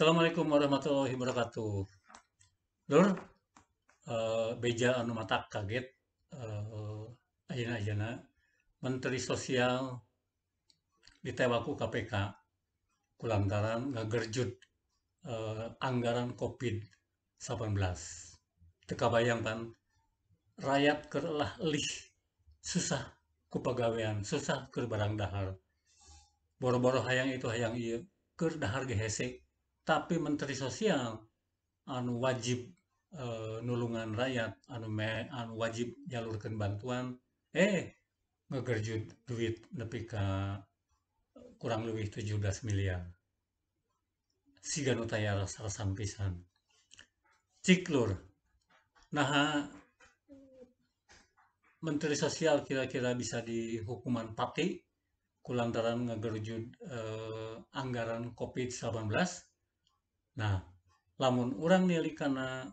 Assalamualaikum warahmatullahi wabarakatuh. Lur, beja anu matak kaget ayeuna Menteri Sosial ditewaku KPK kulantaran ngagerjut anggaran COVID-19. Teu kabayang pan rakyat keur eulah lih susah ku pagawean, susah keur barang dahar. Boro-boro hayang itu hayang ieu keur dahar ge hese. Tapi Menteri Sosial anu wajib nulungan rakyat anu wajib jalurkeun bantuan ngagerjut duit nepi ka kurang leuwih 17 miliar. Siga nu taya rasan pisan. Cik Lur, naha Menteri Sosial kira-kira bisa dihukuman pati kulantaran ngagerjut anggaran COVID-19. Nah, lamun urang nilai kana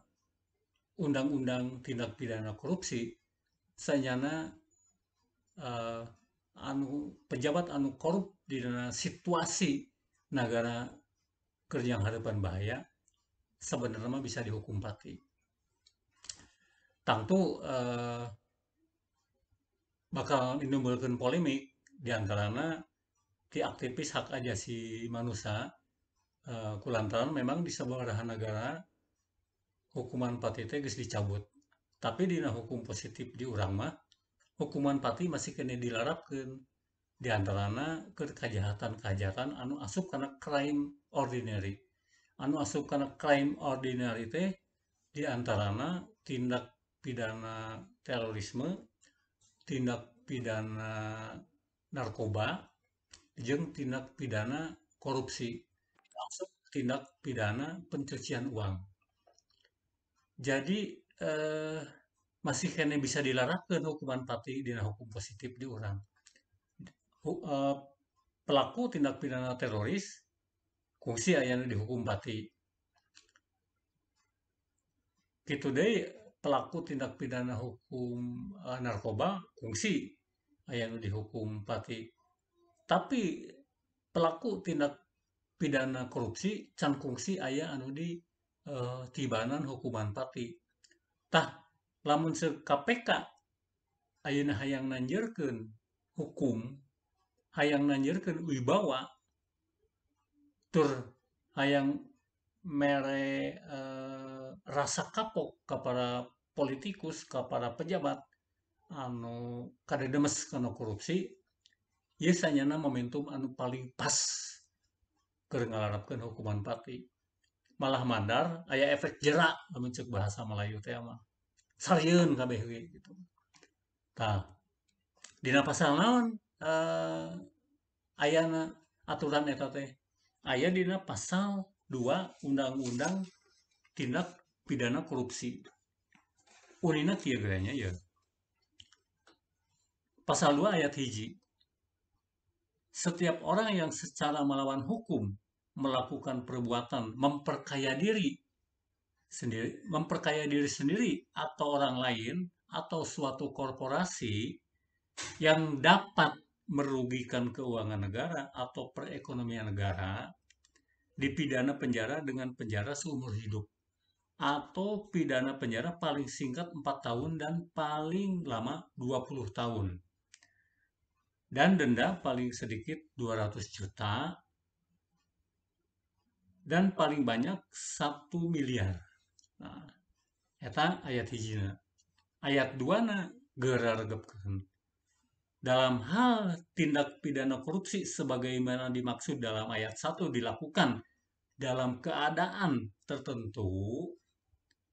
undang-undang tindak pidana korupsi sanyana pejabat anu korup di situasi negara kerja harapan bahaya sebenarnya bisa dihukum pati. Tentu bakal menimbulkan polemik diantaranya ti aktivis hak asasi manusia kulantaran memang di sabaraha negara hukuman pati teh geus dicabut. Tapi dina hukum positif di urang mah hukuman pati masih kena dilarapkeun. Di antarana keur kajahatan-kajahatan anu asup kana crime ordinary. Anu asup kana crime ordinary teh di antarana tindak pidana terorisme, tindak pidana narkoba, jeung tindak pidana korupsi. Termasuk tindak pidana pencucian uang. Jadi masih kena bisa dilarapkeun hukuman pati dina hukum positif di urang. Pelaku tindak pidana teroris kungsi ayana dihukum pati. Kitu deui pelaku tindak pidana hukum narkoba kungsi ayana dihukum pati. Tapi pelaku tindak pidana korupsi can kungsi aya anu di tibanan hukuman pati. Tah lamun KPK ayeuna hayang nanjeurkeun hukum, hayang nanjeurkeun wibawa, tur hayang mere rasa kapok ka para politikus, ka para pejabat anu kadedemes kana korupsi, ieu sanyana momentum anu paling pas keur ngalarapkeun hukuman pati. Malah mandar aya efek jerak lamun ceuk bahasa Melayu teh mah. Sarieun kabeh we gitu. Tah, dina pasal naon ayana aturan eta teh? Aya dina pasal 2 Undang-Undang Tindak Pidana Korupsi. Unina kieu geuranya ya. Pasal 2 ayat 1. Setiap orang yang secara melawan hukum melakukan perbuatan memperkaya diri sendiri atau orang lain atau suatu korporasi yang dapat merugikan keuangan negara atau perekonomian negara dipidana penjara dengan penjara seumur hidup atau pidana penjara paling singkat 4 tahun dan paling lama 20 tahun dan denda paling sedikit 200 juta dan paling banyak 1 miliar. Nah, eta ayat 1. Ayat 2 na geuraregepkeun. Dalam hal tindak pidana korupsi sebagaimana dimaksud dalam ayat 1 dilakukan dalam keadaan tertentu,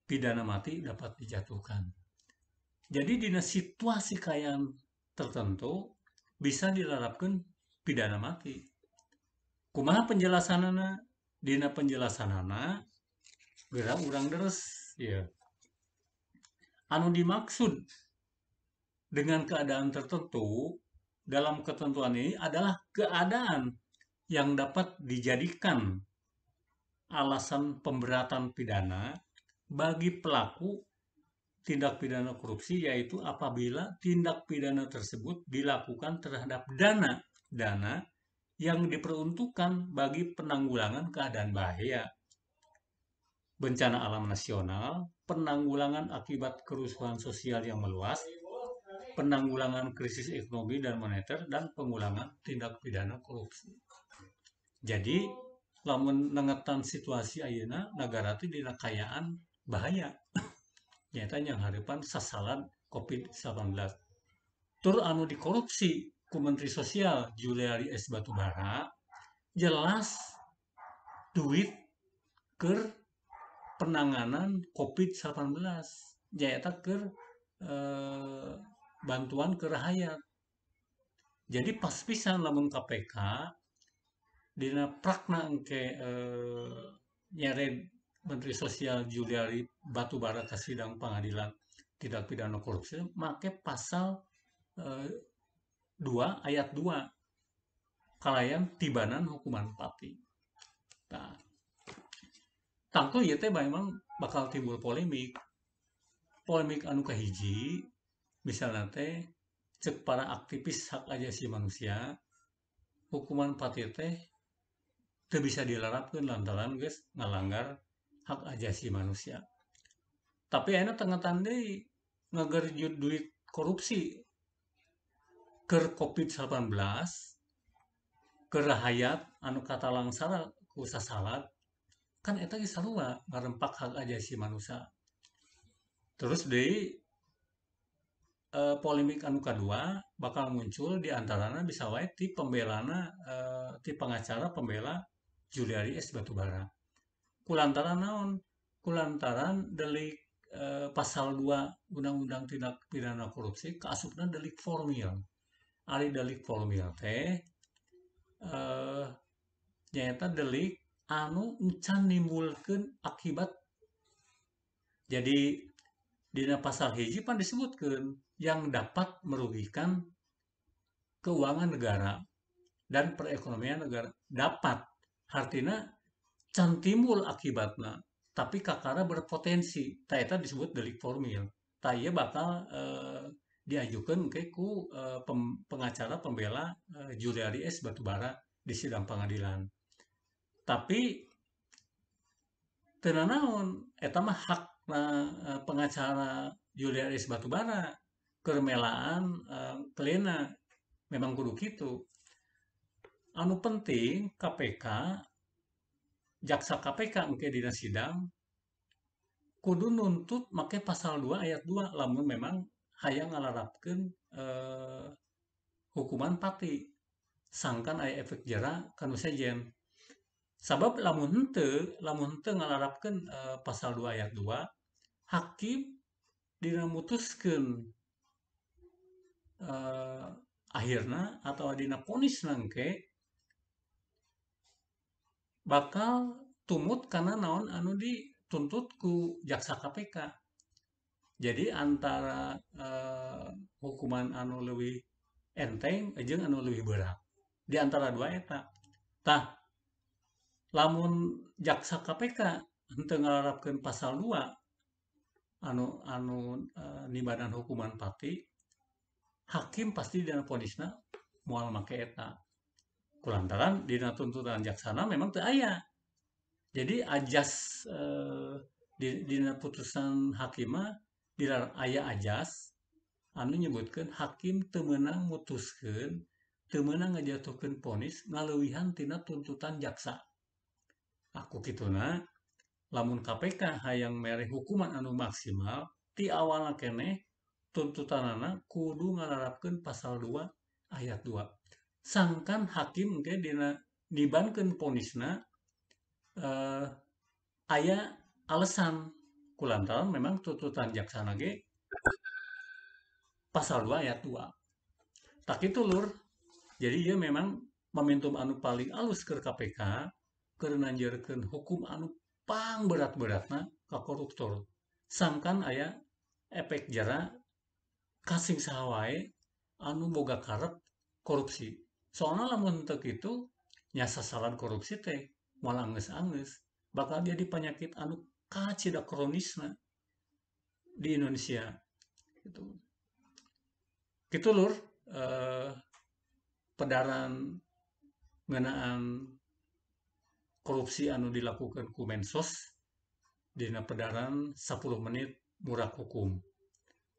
pidana mati dapat dijatuhkan. Jadi dina situasi kayan tertentu bisa dilarapkeun pidana mati. Kumaha penjelasanana? Dina penjelasanana geura urang deres ya. Anu dimaksud dengan keadaan tertentu dalam ketentuan ini adalah keadaan yang dapat dijadikan alasan pemberatan pidana bagi pelaku tindak pidana korupsi, yaitu apabila tindak pidana tersebut dilakukan terhadap dana yang diperuntukkan bagi penanggulangan keadaan bahaya bencana alam nasional, penanggulangan akibat kerusuhan sosial yang meluas, penanggulangan krisis ekonomi dan moneter, dan pengulangan tindak pidana korupsi. Jadi, lamun nengetan situasi ayeuna negara teh dina kayaan bahaya. Nyata yang harapan sasaran COVID-19. Tur anu dikorupsi ku Menteri Sosial Juliari S. Batubara jelas duit ke penanganan COVID-19. Nyata ke eh, bantuan ke rakyat. Jadi pas pisan lamun KPK dina prakna engke nyeret Menteri Sosial Juliari Batubara ke sidang pengadilan tidak pidana korupsi make pasal eh, 2 ayat 2 kalayan tibanan hukuman pati. Nah, tangtu ieu teh memang bakal timbul polemik. Polemik anu kahiji misalnya teh cek para aktivis hak asasi manusia hukuman pati teh teu bisa dilarapkeun lantaran geus ngalanggar hak asasi manusia. Tapi ayeuna tengetan deui ngagerjut duit korupsi ke COVID-19 ke rahayat anu kata langsara ku sasalat kan eta geus sarua ngarempak hak asasi manusia. Terus deui polemik anu kadua bakal muncul di antarana bisa wae ti pembelana ti pengacara pembela Juliari S. Batubara. Kulantaran naon? Kulantaran delik pasal 2 Undang-Undang Tindak Pidana Korupsi kaasupna delik formil. Ari delik formil teh eh, nyaeta delik anu encan nimbulkeun akibat. Jadi dina pasal hiji pan disebutkeun yang dapat merugikan keuangan negara dan perekonomian negara. Dapat artinya can timbul akibatna tapi kakara berpotensi ta eta disebut delik formil ta ieu bakal diajukan ke ku pengacara pembela Juliari S. Batubara di sidang pengadilan tapi teu naon eta mah hak pengacara Juliari S. Batubara keremelaan kelena memang kudu kitu anu penting KPK jaksa KPK engke dina sidang kudu nuntut make pasal 2 ayat 2 lamun memang hayang ngalarapkeun hukuman pati sangkan aya efek jera kanu sejen sabab lamun henteu ngalarapkeun pasal 2 ayat 2 hakim dina mutuskeun akhirna atau dina ponisna engke bakal tumut karena naon anu dituntut ku jaksa KPK. Jadi antara hukuman anu leuwih enteng jeung anu leuwih berat. Di antara dua eta. Tah, lamun jaksa KPK henteu ngalarapkeun pasal 2 anu anu nibadan hukuman pati, hakim pasti dina ponisna moal make eta. Kulantaran dina tuntutan jaksana memang teu aya. Jadi ajas dina putusan hakim mah aya ajas anu nyebutkeun hakim teu meunang mutuskeun teu meunang ngajatuhkeun vonis ngaleuwihan tina tuntutan jaksa. Aku kituna lamun KPK hayang mere hukuman anu maksimal ti awalna keneh tuntutanana kudu ngalarapkeun pasal 2 ayat 2. Sangkan hakim engke dina dibankeun vonisna aya alasan kulantaran memang tuntutan jaksana ge pasal 2 ayat 2. Tak itu lur. Jadi dia memang momentum anu paling alus ke KPK keur nanjeurkeun hukum anu pang berat-beratna ka koruptor. Sangkan aya efek jera kasing saha wae anu boga karep korupsi. Soalnya lamun teu kitu nya sasaran korupsi teh moal angeus-angeus bakal jadi penyakit anu kacida kronisna di Indonesia gitu. Gitu lur pedaran ngeunaan korupsi anu dilakukan ku Mensos dina pedaran 10 menit murah hukum.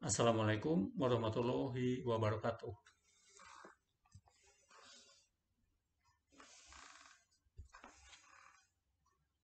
Assalamualaikum warahmatullahi wabarakatuh.